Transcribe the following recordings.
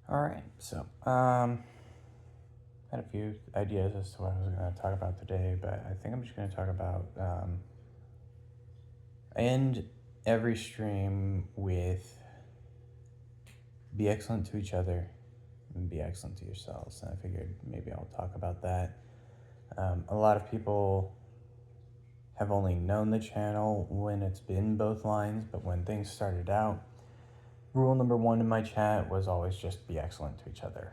All right, so had a few ideas as to what I was going to talk about today, but I think I'm just going to talk about I end every stream with be excellent to each other and be excellent to yourselves. And I figured maybe I'll talk about that. A lot of people have only known the channel when it's been both lines, but when things started out, rule number one in my chat was always just be excellent to each other.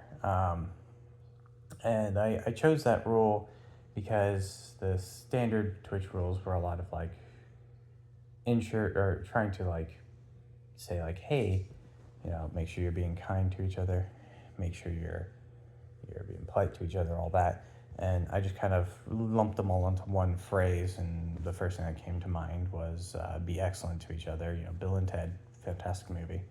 And I chose that rule because the standard Twitch rules were a lot of like trying to like say like, hey, make sure you're being kind to each other, make sure you're being polite to each other, all that. And I just kind of lumped them all into one phrase, and the first thing that came to mind was be excellent to each other. Bill and Ted, fantastic movie.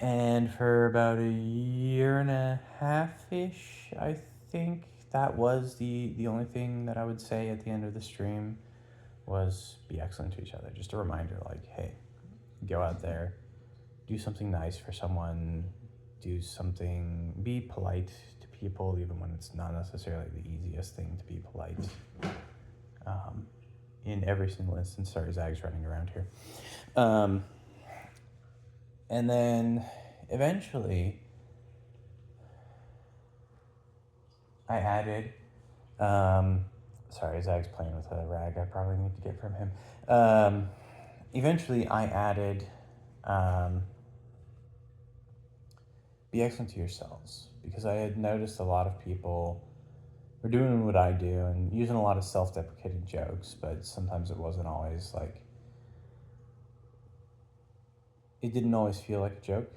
And for about a year and a half-ish, I think, that was the only thing that I would say at the end of the stream was be excellent to each other. Just a reminder, like, hey, go out there, do something nice for someone, be polite to people, even when it's not necessarily the easiest thing to be polite. In every single instance, sorry, Zag's running around here. And then eventually I added, sorry, Zag's playing with a rag I probably need to get from him. Eventually I added, be excellent to yourselves, because I had noticed a lot of people were doing what I do and using a lot of self-deprecating jokes, but sometimes it wasn't always like, it didn't always feel like a joke.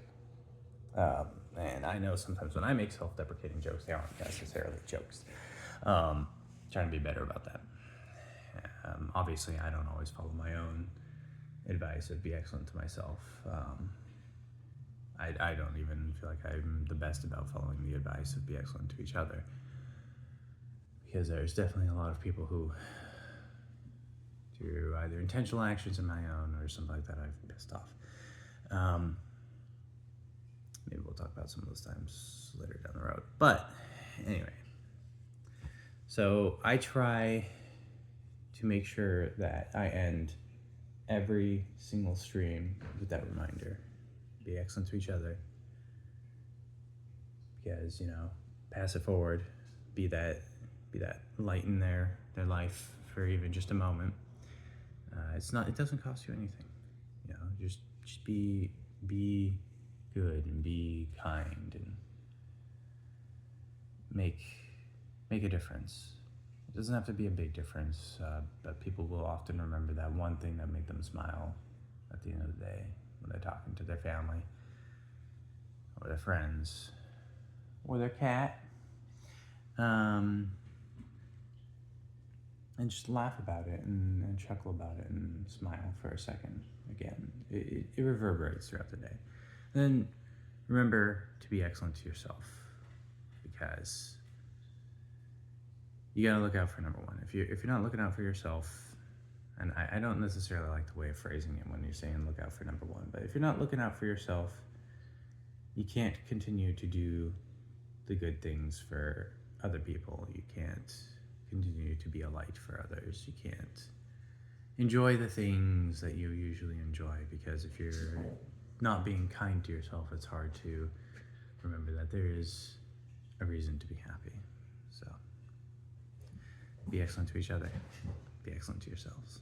And I know sometimes when I make self-deprecating jokes, they aren't necessarily jokes. Trying to be better about that. Obviously, I don't always follow my own advice of be excellent to myself. I don't even feel like I'm the best about following the advice of be excellent to each other, because there's definitely a lot of people who do either intentional actions of my own or something like that I've pissed off. Maybe we'll talk about some of those times later down the road. But anyway, so I try to make sure that I end every single stream with that reminder. Be excellent to each other. Because, pass it forward. Be that light in their life for even just a moment. It doesn't cost you anything. Just be good and be kind and make a difference. It doesn't have to be a big difference, but people will often remember that one thing that made them smile at the end of the day when they're talking to their family or their friends or their cat. And just laugh about it and chuckle about it and smile for a second. Again, it reverberates throughout the day. Then remember to be excellent to yourself, because you gotta look out for number one. If you're not looking out for yourself, and I don't necessarily like the way of phrasing it when you're saying look out for number one, but if you're not looking out for yourself, you can't continue to do the good things for other people. You can't continue to be a light for others. You can't enjoy the things that you usually enjoy, because if you're not being kind to yourself, it's hard to remember that there is a reason to be happy. So be excellent to each other. Be excellent to yourselves.